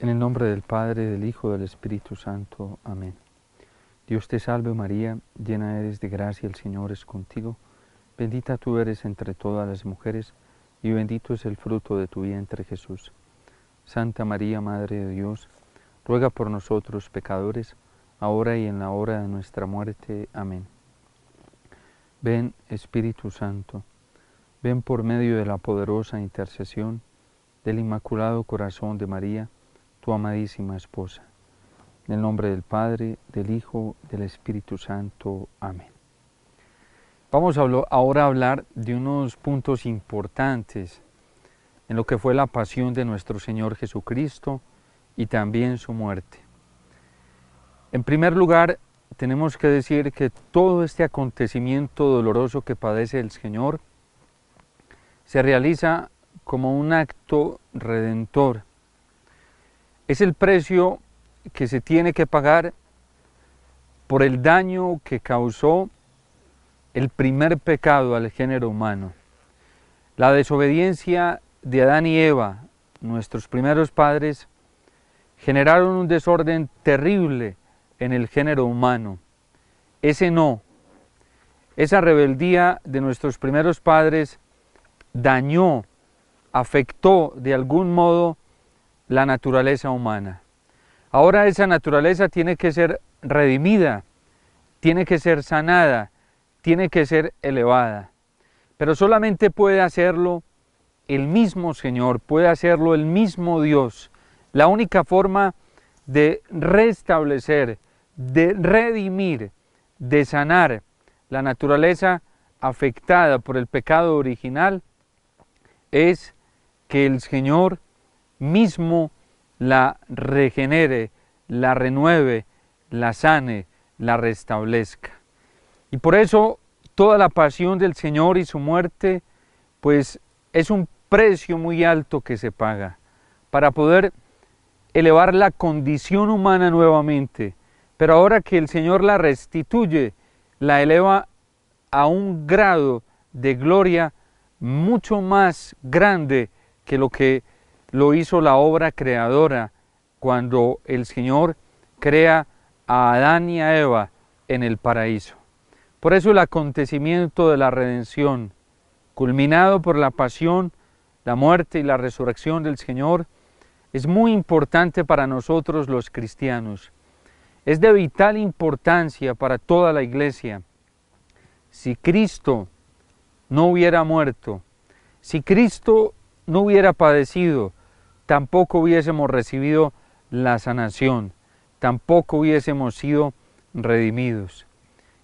En el nombre del Padre, del Hijo, del Espíritu Santo. Amén. Dios te salve María, llena eres de gracia, el Señor es contigo. Bendita tú eres entre todas las mujeres, y bendito es el fruto de tu vientre Jesús. Santa María, Madre de Dios, ruega por nosotros pecadores, ahora y en la hora de nuestra muerte. Amén. Ven, Espíritu Santo, ven por medio de la poderosa intercesión del Inmaculado Corazón de María, tu amadísima esposa. En el nombre del Padre, del Hijo, del Espíritu Santo. Amén. Vamos ahora a hablar de unos puntos importantes en lo que fue la pasión de nuestro Señor Jesucristo y también su muerte. En primer lugar, tenemos que decir que todo este acontecimiento doloroso que padece el Señor se realiza como un acto redentor. Es el precio que se tiene que pagar por el daño que causó el primer pecado al género humano. La desobediencia de Adán y Eva, nuestros primeros padres, generaron un desorden terrible en el género humano. Esa rebeldía de nuestros primeros padres dañó, afectó de algún modo la naturaleza humana. Ahora esa naturaleza tiene que ser redimida, tiene que ser sanada, tiene que ser elevada. Pero solamente puede hacerlo el mismo Señor, puede hacerlo el mismo Dios. La única forma de restablecer, de redimir, de sanar la naturaleza afectada por el pecado original es que el Señor mismo la regenere, la renueve, la sane, la restablezca. Y por eso toda la pasión del Señor y su muerte, pues es un precio muy alto que se paga para poder elevar la condición humana nuevamente. Pero ahora que el Señor la restituye, la eleva a un grado de gloria mucho más grande que lo que lo hizo la obra creadora cuando el Señor crea a Adán y a Eva en el paraíso. Por eso el acontecimiento de la redención, culminado por la pasión, la muerte y la resurrección del Señor, es muy importante para nosotros los cristianos. Es de vital importancia para toda la Iglesia. Si Cristo no hubiera muerto, si Cristo no hubiera padecido, tampoco hubiésemos recibido la sanación, tampoco hubiésemos sido redimidos.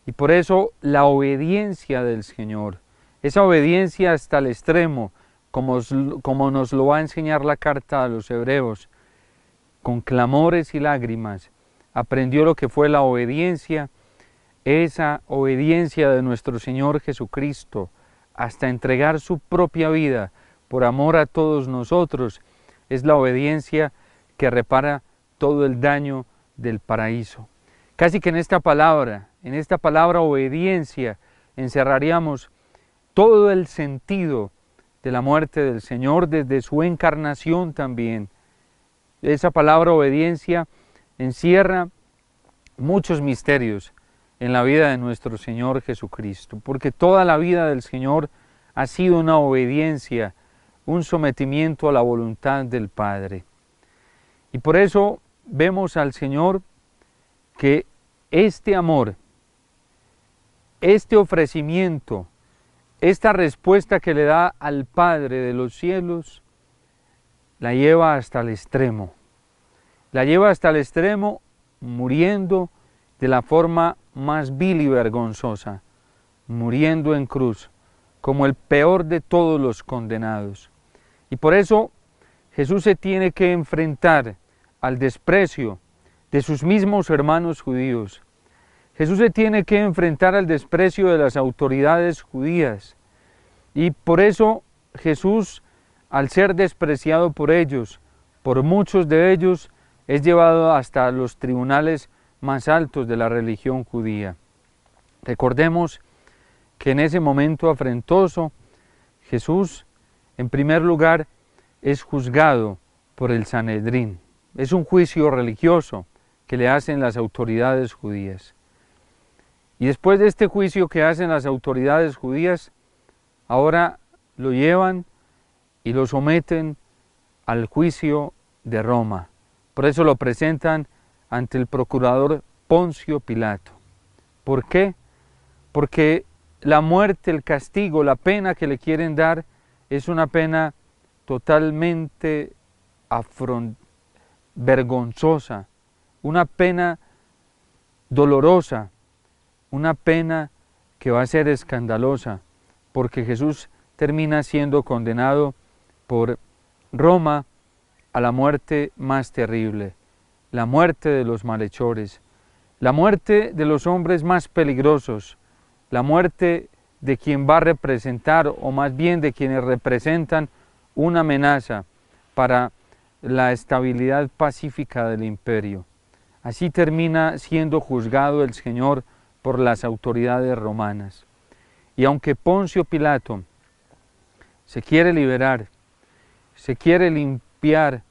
Y por eso la obediencia del Señor, esa obediencia hasta el extremo, como nos lo va a enseñar la carta a los hebreos, con clamores y lágrimas, aprendió lo que fue la obediencia, esa obediencia de nuestro Señor Jesucristo, hasta entregar su propia vida por amor a todos nosotros, es la obediencia que repara todo el daño del paraíso. Casi que en esta palabra obediencia, encerraríamos todo el sentido de la muerte del Señor desde su encarnación también. Esa palabra obediencia encierra muchos misterios en la vida de nuestro Señor Jesucristo, porque toda la vida del Señor ha sido una obediencia, un sometimiento a la voluntad del Padre. Y por eso vemos al Señor que este amor, este ofrecimiento, esta respuesta que le da al Padre de los cielos, la lleva hasta el extremo. La lleva hasta el extremo muriendo de la forma más vil y vergonzosa, muriendo en cruz, como el peor de todos los condenados. Y por eso Jesús se tiene que enfrentar al desprecio de sus mismos hermanos judíos. Jesús se tiene que enfrentar al desprecio de las autoridades judías. Y por eso Jesús, al ser despreciado por ellos, por muchos de ellos, es llevado hasta los tribunales más altos de la religión judía. Recordemos que en ese momento afrentoso, Jesús, en primer lugar, es juzgado por el Sanedrín. Es un juicio religioso que le hacen las autoridades judías. Y después de este juicio que hacen las autoridades judías, ahora lo llevan y lo someten al juicio de Roma. Por eso lo presentan ante el procurador Poncio Pilato. ¿Por qué? Porque la muerte, el castigo, la pena que le quieren dar es una pena totalmente vergonzosa, una pena dolorosa, una pena que va a ser escandalosa, porque Jesús termina siendo condenado por Roma a la muerte más terrible, la muerte de los malhechores, la muerte de los hombres más peligrosos, la muerte de quien va a representar, o más bien de quienes representan una amenaza para la estabilidad pacífica del imperio. Así termina siendo juzgado el Señor por las autoridades romanas. Y aunque Poncio Pilato se quiere liberar, se quiere limpiar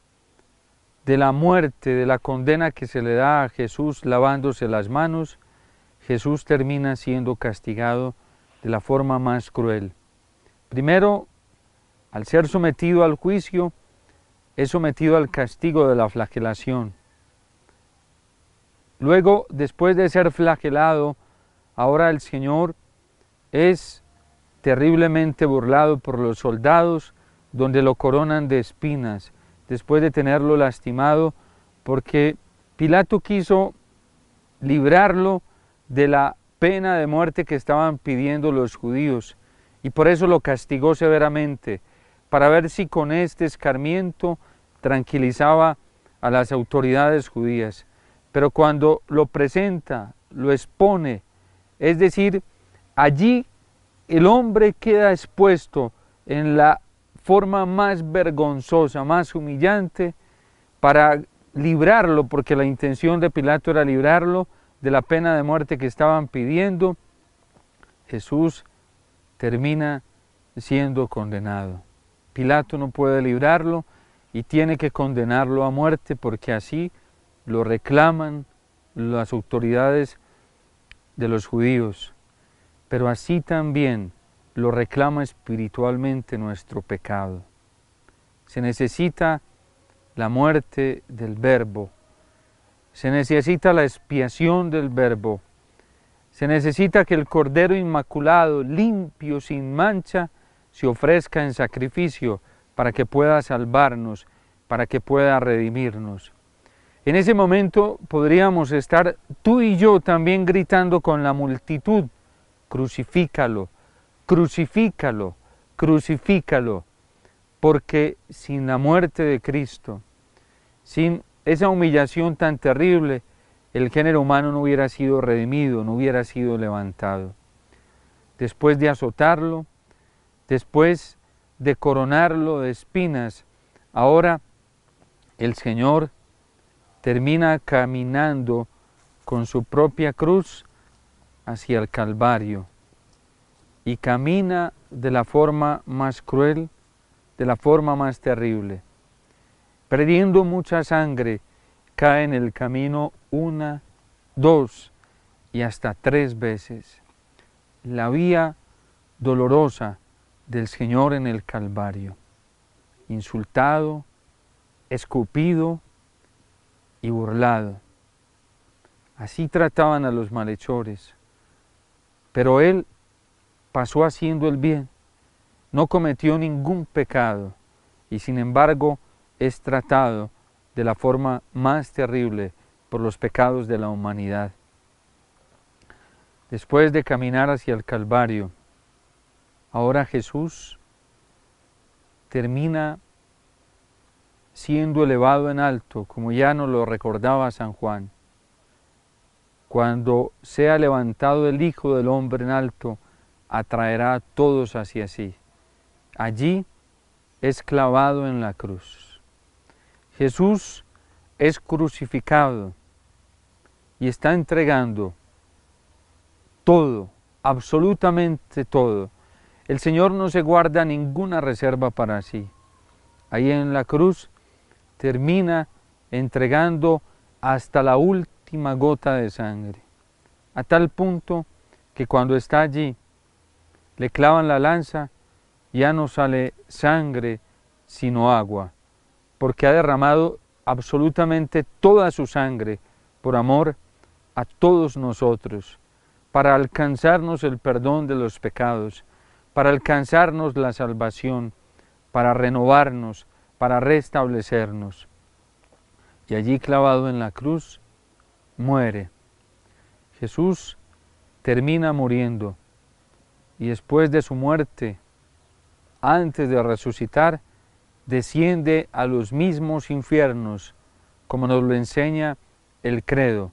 de la muerte, de la condena que se le da a Jesús lavándose las manos, Jesús termina siendo castigado de la forma más cruel. Primero, al ser sometido al juicio, es sometido al castigo de la flagelación. Luego, después de ser flagelado, ahora el Señor es terriblemente burlado por los soldados, donde lo coronan de espinas, después de tenerlo lastimado, porque Pilato quiso librarlo de la pena de muerte que estaban pidiendo los judíos, y por eso lo castigó severamente, para ver si con este escarmiento tranquilizaba a las autoridades judías. Pero cuando lo presenta, lo expone, es decir, allí el hombre queda expuesto en la forma más vergonzosa, más humillante, para librarlo, porque la intención de Pilato era librarlo de la pena de muerte que estaban pidiendo. Jesús termina siendo condenado. Pilato no puede librarlo y tiene que condenarlo a muerte, porque así lo reclaman las autoridades de los judíos, pero así también lo reclama espiritualmente nuestro pecado. Se necesita la muerte del Verbo, se necesita la expiación del Verbo, se necesita que el Cordero Inmaculado, limpio, sin mancha, se ofrezca en sacrificio para que pueda salvarnos, para que pueda redimirnos. En ese momento podríamos estar tú y yo también gritando con la multitud: crucifícalo, crucifícalo, crucifícalo, porque sin la muerte de Cristo, sin esa humillación tan terrible, el género humano no hubiera sido redimido, no hubiera sido levantado. Después de azotarlo, después de coronarlo de espinas, ahora el Señor termina caminando con su propia cruz hacia el Calvario, y camina de la forma más cruel, de la forma más terrible. Perdiendo mucha sangre, cae en el camino 1, 2 y hasta 3 veces. La vía dolorosa del Señor en el Calvario, insultado, escupido y burlado. Así trataban a los malhechores, pero Él pasó haciendo el bien, no cometió ningún pecado, y sin embargo es tratado de la forma más terrible por los pecados de la humanidad. Después de caminar hacia el Calvario, ahora Jesús termina siendo elevado en alto, como ya nos lo recordaba San Juan. Cuando sea levantado el Hijo del Hombre en alto, atraerá a todos hacia sí. Allí es clavado en la cruz. Jesús es crucificado y está entregando todo, absolutamente todo. El Señor no se guarda ninguna reserva para sí. Ahí en la cruz termina entregando hasta la última gota de sangre, a tal punto que cuando está allí, le clavan la lanza, ya no sale sangre, sino agua, porque ha derramado absolutamente toda su sangre por amor a todos nosotros, para alcanzarnos el perdón de los pecados, para alcanzarnos la salvación, para renovarnos, para restablecernos. Y allí clavado en la cruz, muere. Jesús termina muriendo, y después de su muerte, antes de resucitar, desciende a los mismos infiernos, como nos lo enseña el credo.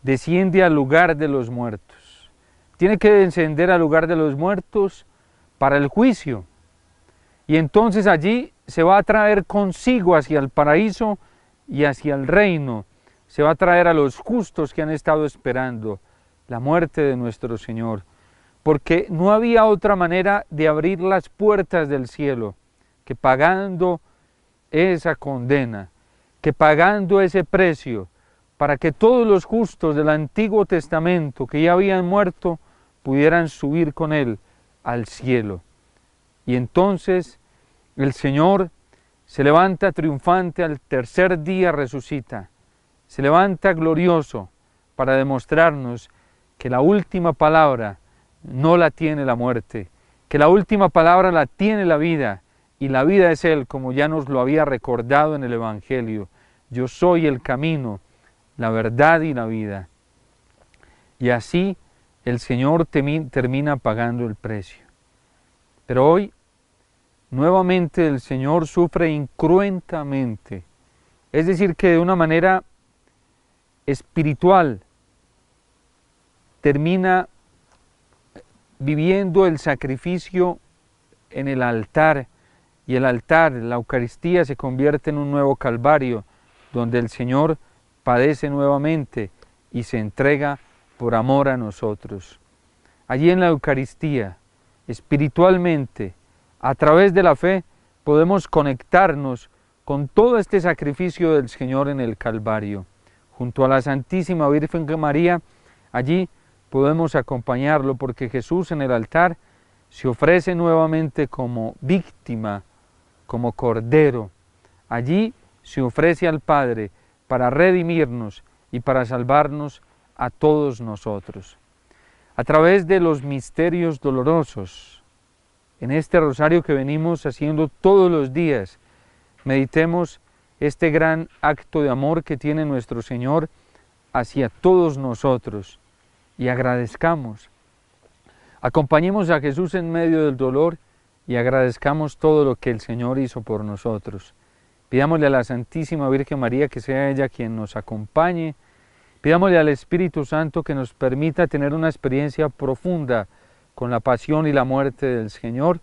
Desciende al lugar de los muertos. Tiene que descender al lugar de los muertos para el juicio. Y entonces allí se va a traer consigo hacia el paraíso y hacia el reino. Se va a traer a los justos que han estado esperando la muerte de nuestro Señor. Porque no había otra manera de abrir las puertas del cielo que pagando esa condena, que pagando ese precio, para que todos los justos del Antiguo Testamento que ya habían muerto pudieran subir con Él al cielo. Y entonces el Señor se levanta triunfante, al tercer día resucita, se levanta glorioso para demostrarnos que la última palabra no la tiene la muerte, que la última palabra la tiene la vida, y la vida es Él, como ya nos lo había recordado en el Evangelio. Yo soy el camino, la verdad y la vida. Y así el Señor termina pagando el precio. Pero hoy, nuevamente el Señor sufre incruentamente, es decir, que de una manera espiritual termina viviendo el sacrificio en el altar, y el altar, la Eucaristía, se convierte en un nuevo Calvario, donde el Señor padece nuevamente y se entrega por amor a nosotros. Allí en la Eucaristía, espiritualmente, a través de la fe, podemos conectarnos con todo este sacrificio del Señor en el Calvario. Junto a la Santísima Virgen María, allí podemos acompañarlo, porque Jesús en el altar se ofrece nuevamente como víctima, como Cordero. Allí se ofrece al Padre para redimirnos y para salvarnos a todos nosotros. A través de los misterios dolorosos, en este rosario que venimos haciendo todos los días, meditemos este gran acto de amor que tiene nuestro Señor hacia todos nosotros y agradezcamos. Acompañemos a Jesús en medio del dolor y agradezcamos todo lo que el Señor hizo por nosotros. Pidámosle a la Santísima Virgen María que sea ella quien nos acompañe. Pidámosle al Espíritu Santo que nos permita tener una experiencia profunda con la pasión y la muerte del Señor,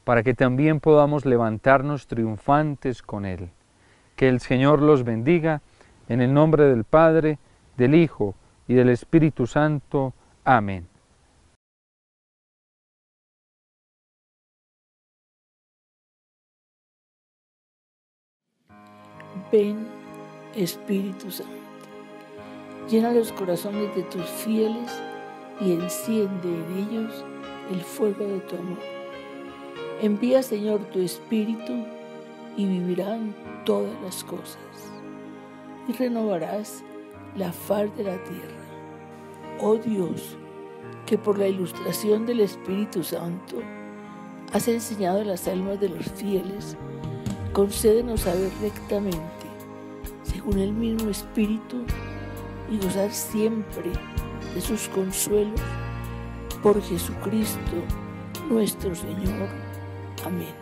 para que también podamos levantarnos triunfantes con Él. Que el Señor los bendiga, en el nombre del Padre, del Hijo y del Espíritu Santo. Amén. Ven, Espíritu Santo, llena los corazones de tus fieles y enciende en ellos el fuego de tu amor. Envía, Señor, tu Espíritu y vivirán todas las cosas, y renovarás la faz de la tierra. Oh Dios, que por la ilustración del Espíritu Santo has enseñado las almas de los fieles, concédenos saber rectamente, según el mismo Espíritu, y gozar siempre de sus consuelos, por Jesucristo nuestro Señor. Amén.